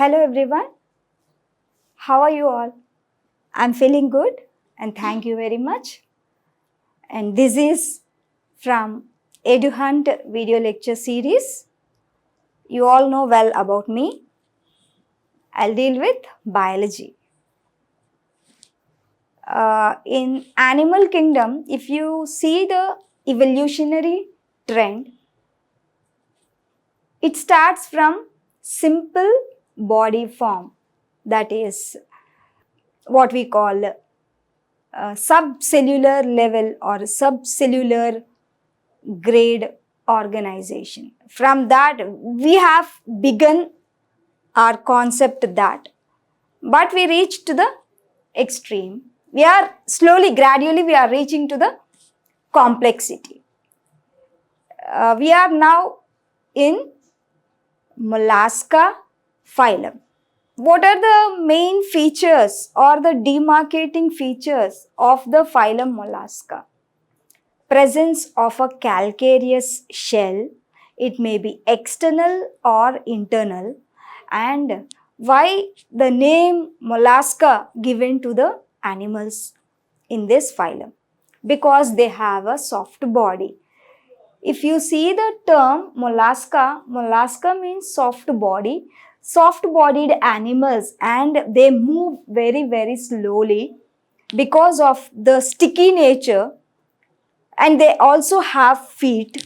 Hello everyone, how are you all? I'm feeling good and thank you very much. And this is from EduHunt video lecture series. You all know well about me. I'll deal with biology. In animal kingdom, if you see the evolutionary trend, it starts from simple body form, that is what we call subcellular level or subcellular grade organization. From that, we have begun our concept that, but we reached to the extreme. We are slowly, gradually, we are reaching to the complexity. We are now in Mollusca phylum. What are the main features or the demarcating features of the phylum Mollusca? Presence of a calcareous shell, it may be external or internal, and why the name Mollusca given to the animals in this phylum? Because they have a soft body. If you see the term Mollusca, Mollusca means soft body, soft-bodied animals, and they move very, very slowly because of the sticky nature, and they also have feet.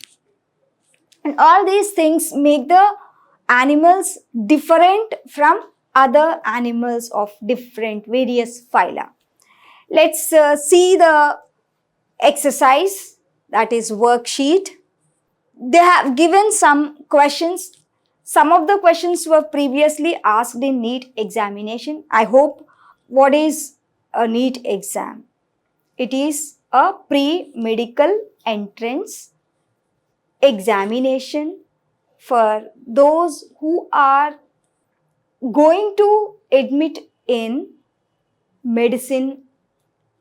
And all these things make the animals different from other animals of different various phyla. Let's see the exercise, that is worksheet. They have given some questions. Some of the questions were previously asked in NEET examination. I hope what is a NEET exam? It is a pre-medical entrance examination for those who are going to admit in medicine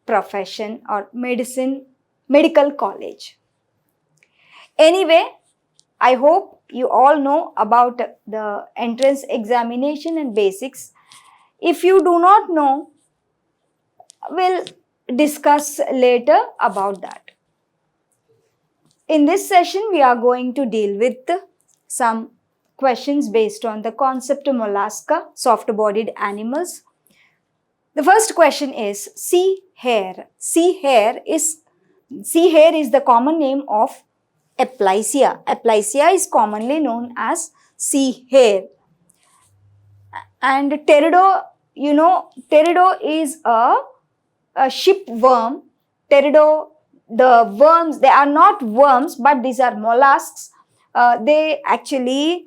profession or medical college. Anyway, I hope you all know about the entrance examination and basics. If you do not know, we'll discuss later about that. In this session, we are going to deal with some questions based on the concept of Mollusca, soft-bodied animals. The first question is sea hare. Sea hare is the common name of Aplysia. Aplysia is commonly known as sea hare. And Teredo, Teredo is a shipworm. Teredo, the worms, they are not worms, but these are mollusks. They adhere,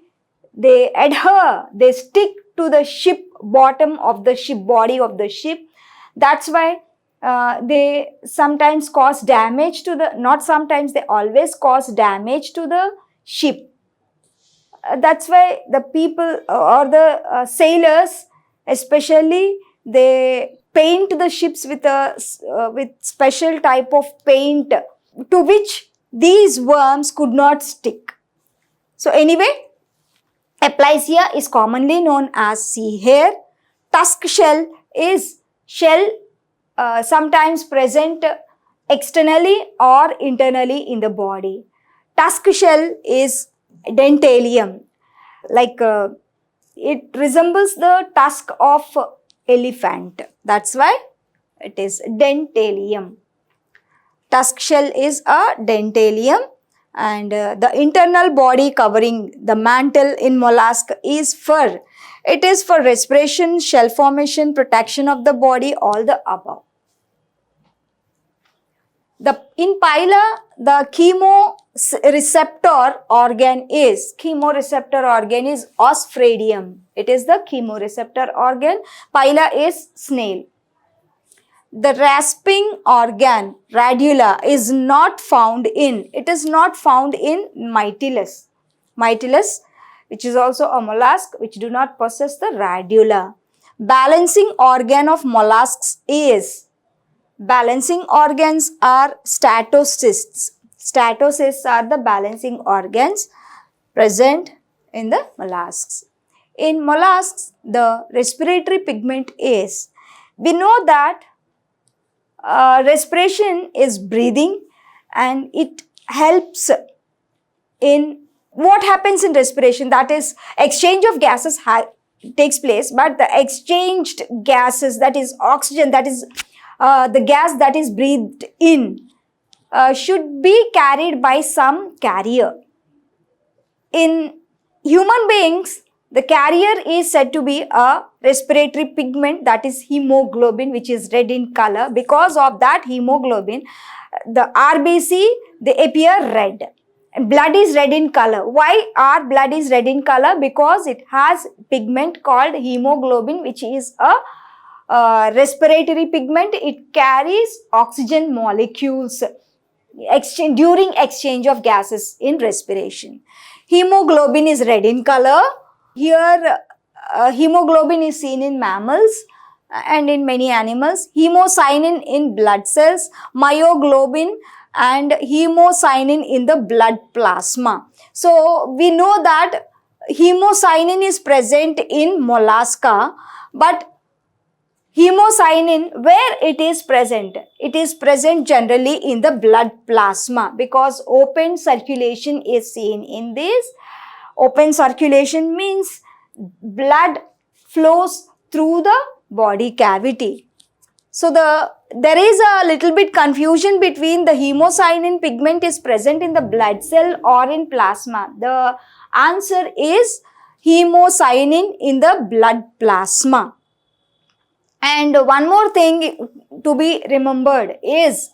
they stick to the ship bottom of the ship, body of the ship. That's why they sometimes cause damage to the, not sometimes, they always cause damage to the ship. That's why the people or the sailors especially, they paint the ships with special type of paint to which these worms could not stick. So anyway, Aplysia is commonly known as sea hare. Tusk shell is shell sometimes present externally or internally in the body. Tusk shell is dentalium, like it resembles the tusk of elephant. That's why it is dentalium. Tusk shell is a dentalium, and the internal body covering the mantle in mollusk is fur. It is for respiration, shell formation, protection of the body, all the above. In pila, the chemoreceptor organ is osphradium. It is the chemoreceptor organ. Pila is snail. The rasping organ, radula, is not found in Mytilus. Mytilus, which is also a mollusk, which do not possess the radula. Balancing organ of mollusks is, balancing organs are statocysts. Statocysts are the balancing organs present in the mollusks. In mollusks, the respiratory pigment is, we know that respiration is breathing, and it helps in what happens in respiration, that is exchange of gases takes place, but the exchanged gases, that is oxygen, that is the gas that is breathed in, should be carried by some carrier. In human beings, the carrier is said to be a respiratory pigment, that is hemoglobin, which is red in color. Because of that hemoglobin, the RBC, they appear red. And blood is red in color. Why our blood is red in color? Because it has pigment called hemoglobin, which is a respiratory pigment. It carries oxygen molecules during exchange of gases in respiration. Hemoglobin is red in color. Here, hemoglobin is seen in mammals and in many animals. Hemocyanin in blood cells, myoglobin and hemocyanin in the blood plasma. So, we know that hemocyanin is present in mollusca, but hemocyanin, where it is present? It is present generally in the blood plasma, because open circulation is seen in this. Open circulation means blood flows through the body cavity. So there is a little bit confusion between the hemocyanin pigment is present in the blood cell or in plasma. The answer is hemocyanin in the blood plasma. And one more thing to be remembered is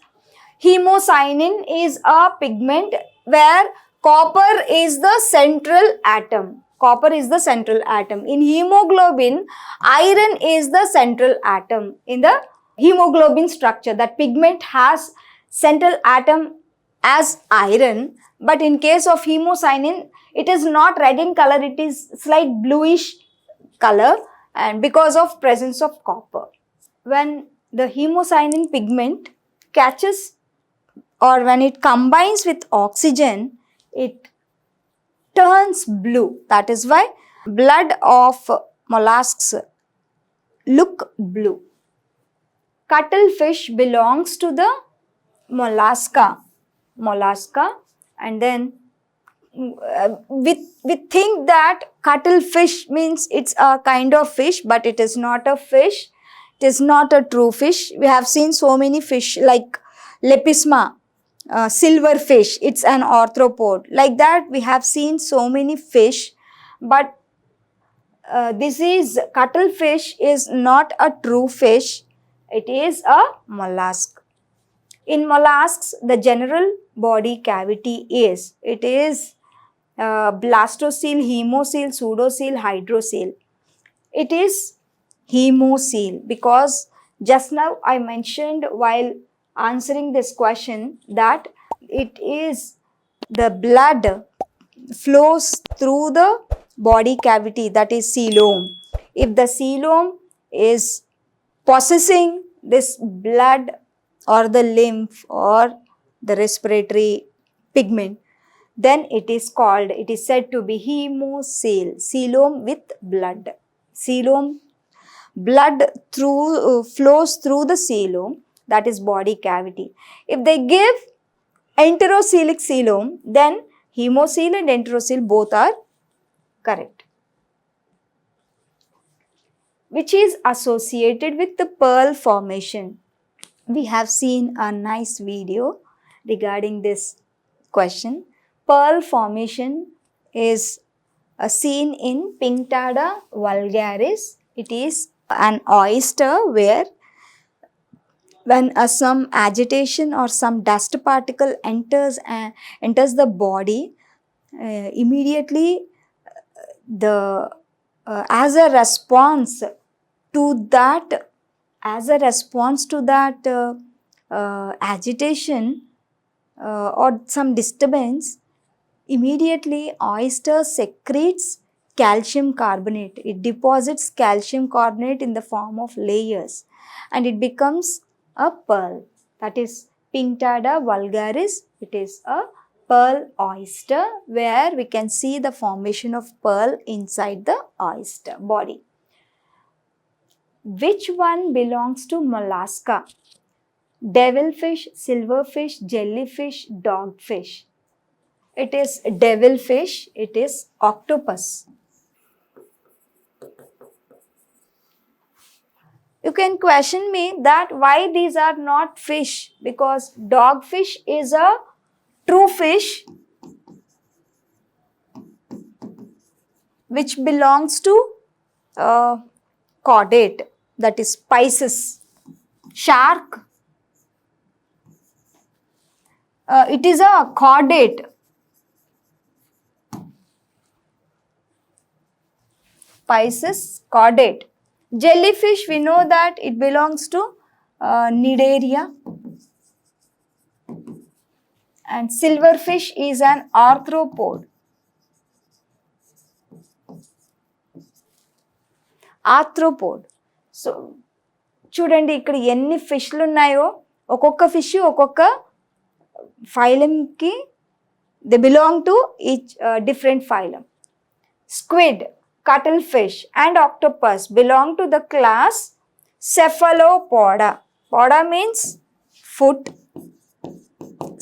hemocyanin is a pigment where copper is the central atom. Copper is the central atom. In hemoglobin, iron is the central atom. In the hemoglobin structure, that pigment has central atom as iron. But in case of hemocyanin, it is not red in color, it is slight bluish color, and because of presence of copper. When the hemocyanin pigment catches, or when it combines with oxygen, it turns blue. That is why blood of mollusks look blue. Cuttlefish belongs to the mollusca, and then we think that cuttlefish means it's a kind of fish, but it is not a fish. It is not a true fish. We have seen so many fish like Lepisma, silverfish, it's an arthropod. Like that, we have seen so many fish, but cuttlefish is not a true fish. It is a mollusk. In mollusks, the general body cavity is, it is blastocele, hemocele, pseudocele, hydrocele. It is hemocele because just now I mentioned while answering this question that it is the blood flows through the body cavity, that is coelom. If the coelom is possessing this blood or the lymph or the respiratory pigment, then it is said to be hemocele, coelom with blood. Coelom, blood flows through the coelom, that is body cavity. If they give enterocelic coelom, then hemocele and enterocele both are correct. Which is associated with the pearl formation? We have seen a nice video regarding this question. Pearl formation is seen in Pinctada vulgaris. It is an oyster where When some agitation or some dust particle enters the body, immediately the as a response to that agitation or some disturbance, immediately oyster secretes calcium carbonate. It deposits calcium carbonate in the form of layers and it becomes a pearl. That is Pinctada vulgaris. It is a pearl oyster where we can see the formation of pearl inside the oyster body. Which one belongs to mollusca? Devilfish, silverfish, jellyfish, dogfish. It is devilfish, it is octopus. You can question me that why these are not fish, because dogfish is a true fish which belongs to caudate, that is Pisces. Shark, it is a caudate. Pisces caudate. Jellyfish, we know that it belongs to Cnidaria. And silverfish is an arthropod. Arthropod. So, చూడండి ఇక్కడ ఎన్ని ఫిష్లు ఉన్నాయో, ఒక్కొక్క fish ఒక్కొక్క ఫైలంకి they belong to each different phylum. Squid, cuttlefish and octopus belong to the class Cephalopoda. Poda means foot,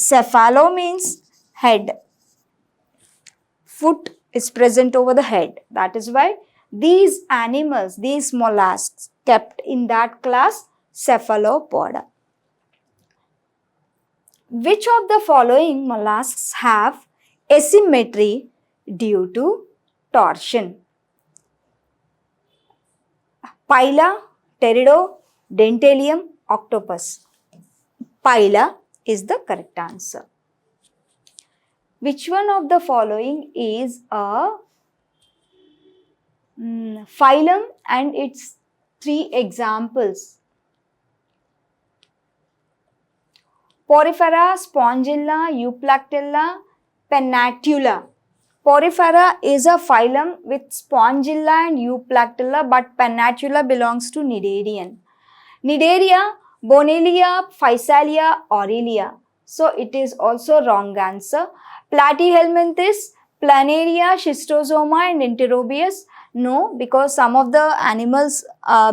cephalo means head. Foot is present over the head. That is why these animals, these mollusks, kept in that class Cephalopoda. Which of the following mollusks have asymmetry due to torsion? Pila, Pterido, Dentalium, octopus. Pila is the correct answer. Which one of the following is a phylum and its three examples? Porifera, Spongilla, Euplectella, Pennatula. Porifera is a phylum with Spongilla and Euplectella, but Pennatula belongs to Cnidarian. Cnidaria, Bonellia, Physalia, Aurelia. So it is also wrong answer. Platyhelminthes, Planaria, Schistosoma and Enterobius. No, because some of the animals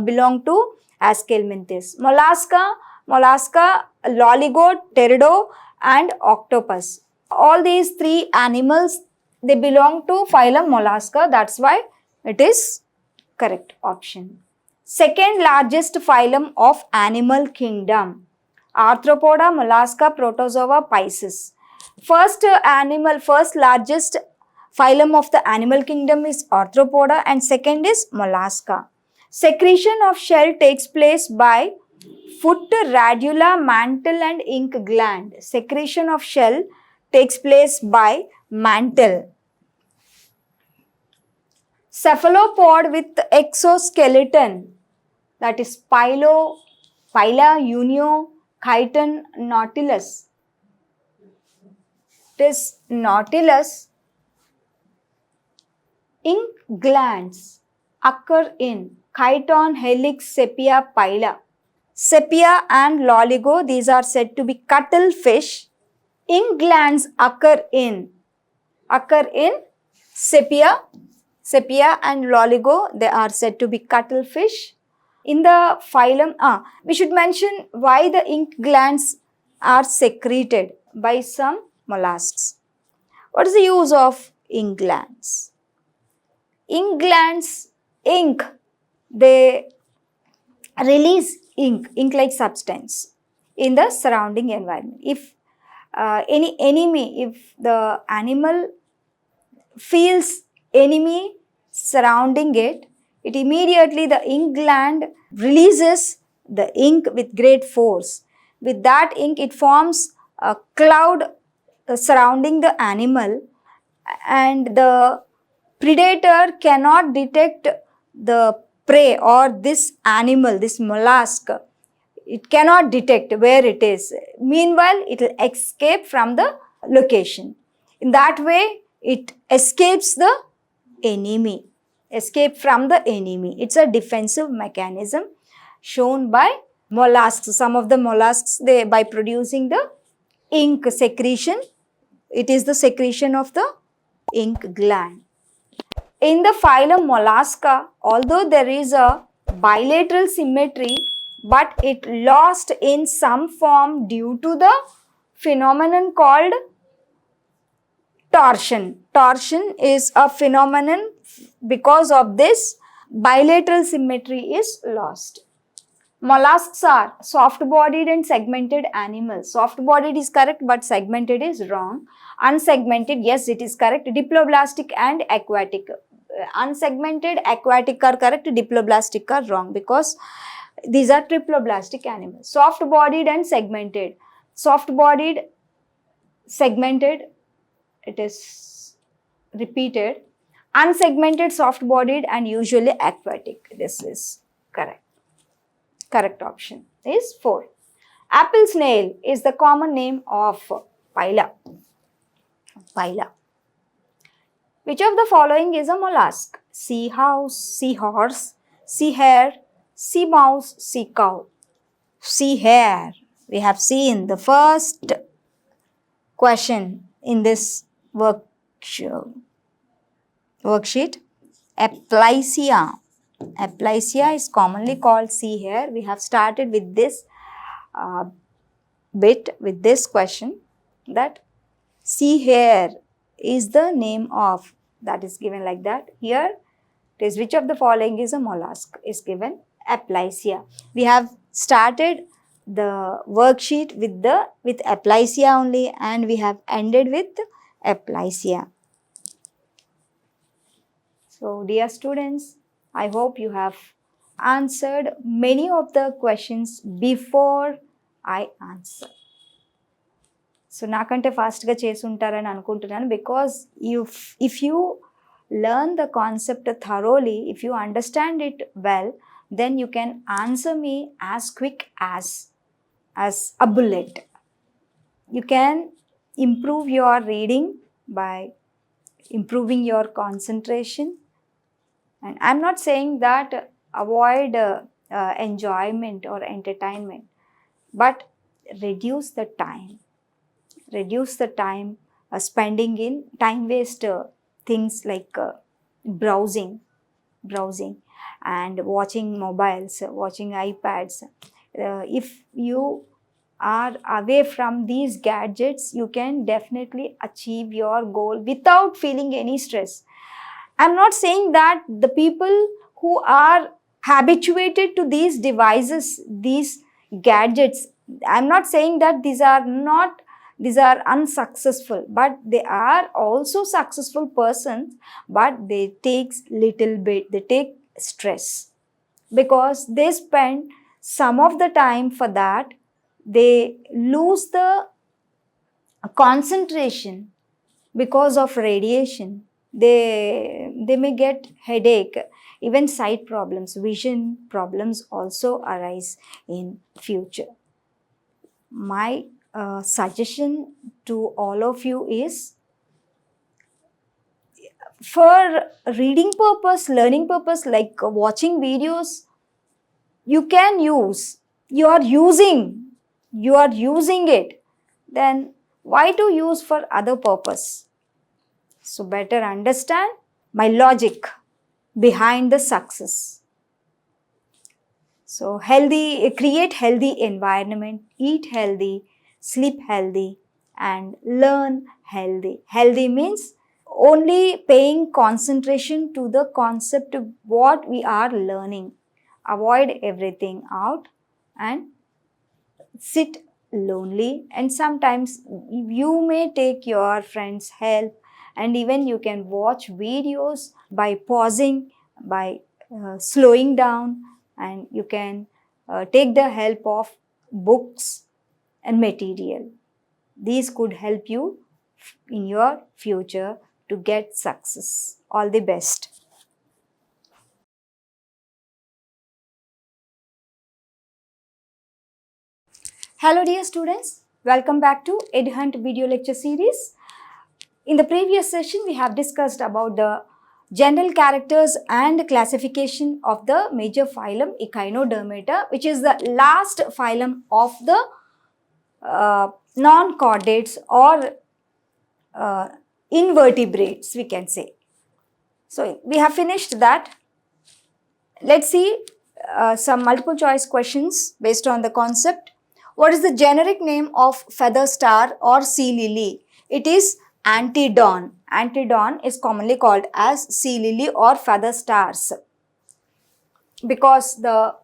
belong to Aschelminthes. Mollusca, Loligo, Pterido and octopus. All these three animals, they belong to phylum Mollusca. That's why it is correct option. Second largest phylum of animal kingdom. Arthropoda, Mollusca, Protozoa, Pisces. First largest phylum of the animal kingdom is Arthropoda and second is Mollusca. Secretion of shell takes place by foot, radula, mantle and ink gland. Secretion of shell takes place by mantle. Cephalopod with exoskeleton, that is Pila, Unio, Chiton, Nautilus. It is Nautilus. Ink glands occur in Chiton, Helix, Sepia, Pila. Sepia and Loligo, these are said to be cuttlefish. Ink glands occur in Sepia and Loligo, they are said to be cuttlefish. In the phylum, we should mention why the ink glands are secreted by some mollusks. What is the use of ink glands? Ink glands, they release ink-like substance in the surrounding environment. If any enemy, if the animal feels enemy surrounding it, it immediately the ink gland releases the ink with great force. With that ink, it forms a cloud surrounding the animal, and the predator cannot detect the prey or this animal, this mollusk. It cannot detect where it is. Meanwhile, it will escape from the location. In that way, it escapes the enemy, escape from the enemy. It's a defensive mechanism shown by mollusks. Some of the mollusks, they by producing the ink secretion, it is the secretion of the ink gland. In the phylum Mollusca, although there is a bilateral symmetry, but it lost in some form due to the phenomenon called torsion. Torsion is a phenomenon because of this bilateral symmetry is lost. Mollusks are soft-bodied and segmented animals. Soft-bodied is correct, but segmented is wrong. Unsegmented, yes, it is correct. Diploblastic and aquatic. Unsegmented, aquatic are correct. Diploblastic are wrong because these are triploblastic animals. Soft-bodied and segmented. Soft-bodied, segmented, it is repeated. Unsegmented, soft-bodied and usually aquatic. This is correct. Correct option is 4. Apple snail is the common name of phyla. Phyla. Which of the following is a mollusk? Sea house, sea horse, sea hare, sea mouse, sea cow. Sea hare. We have seen the first question in this worksheet. Aplysia. Aplysia is commonly called sea hare. We have started with this bit, with this question, that sea hare is the name of, that is given like that. Here it is which of the following is a mollusk is given, Aplysia. We have started the worksheet with Aplysia only, and we have ended with Aplysia. So dear students, I hope you have answered many of the questions before I answer. So నాకంటే ఫాస్ట్గా చేసి ఉంటారని అనుకుంటున్నాను, because if you learn the concept thoroughly, if you understand it well, then you can answer me as quick as a bullet. You can improve your reading by improving your concentration. And I'm not saying that avoid enjoyment or entertainment, but reduce the time. Reduce the time spending in time waste things like browsing and watching mobiles, watching iPads. If you are away from these gadgets, you can definitely achieve your goal without feeling any stress. I'm not saying that the people who are habituated to these devices, these gadgets, I'm not saying that these are unsuccessful, but they are also successful persons, but they take stress because they spend some of the time for that. They lose the concentration because of radiation. They may get headache, even sight problems, vision problems also arise in future. My suggestion to all of you is, for reading purpose, learning purpose, like watching videos, you can use, you are using it, then why to use for other purpose? So better understand my logic behind the success. So create healthy environment, eat healthy, sleep healthy, and learn healthy. Healthy means only paying concentration to the concept of what we are learning. Avoid everything out and sit lonely, and sometimes you may take your friends' help, and even you can watch videos by pausing, by slowing down, and you can take the help of books and material. These could help you in your future to get success. All the best. Hello dear students, welcome back to EdHunt video lecture series. In the previous session, we have discussed about the general characters and classification of the major phylum Echinodermata, which is the last phylum of the non-chordates or invertebrates, we can say. So, we have finished that. Let's see some multiple choice questions based on the concept. What is the generic name of feather star or sea lily? It is Antedon. Antedon is commonly called as sea lily or feather stars because the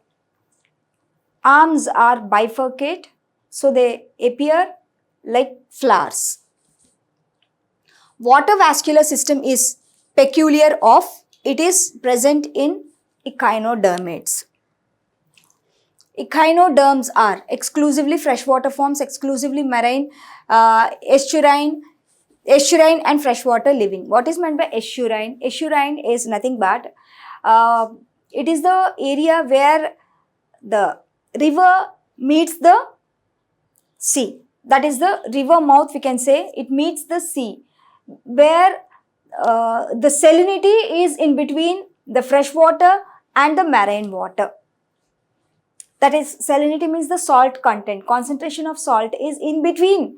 arms are bifurcate, so they appear like flowers. Water vascular system is peculiar of, it is present in echinodermates. Echinoderms are exclusively freshwater forms, exclusively marine, estuarine and freshwater living. What is meant by estuarine? Estuarine is nothing but, it is the area where the river meets the sea. That is the river mouth, we can say, it meets the sea, where the salinity is in between the fresh water and the marine water. That is, salinity means the salt content, concentration of salt is in between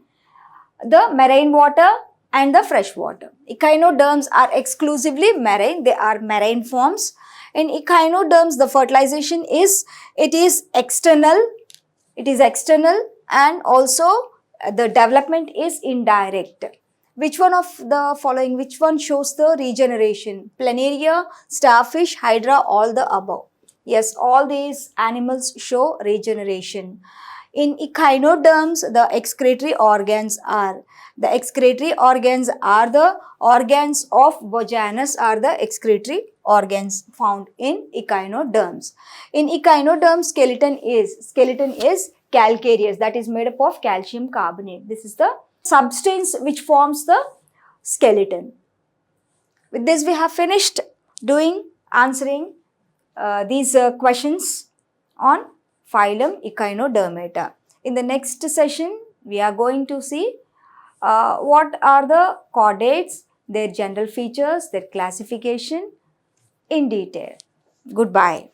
the marine water and the fresh water. Echinoderms are exclusively marine, they are marine forms. In echinoderms, the fertilization is, it is external and also the development is indirect. Which one of the following, which one shows the regeneration? Planaria, starfish, hydra, all the above. Yes, all these animals show regeneration. In echinoderms, the excretory organs are the organs of Bojanus are the excretory organs found in echinoderms. In echinoderms, skeleton is calcareous, that is made up of calcium carbonate. This is the substance which forms the skeleton. With this, we have finished answering these questions on phylum Echinodermata. In the next session, we are going to see what are the chordates, their general features, their classification in detail. Goodbye.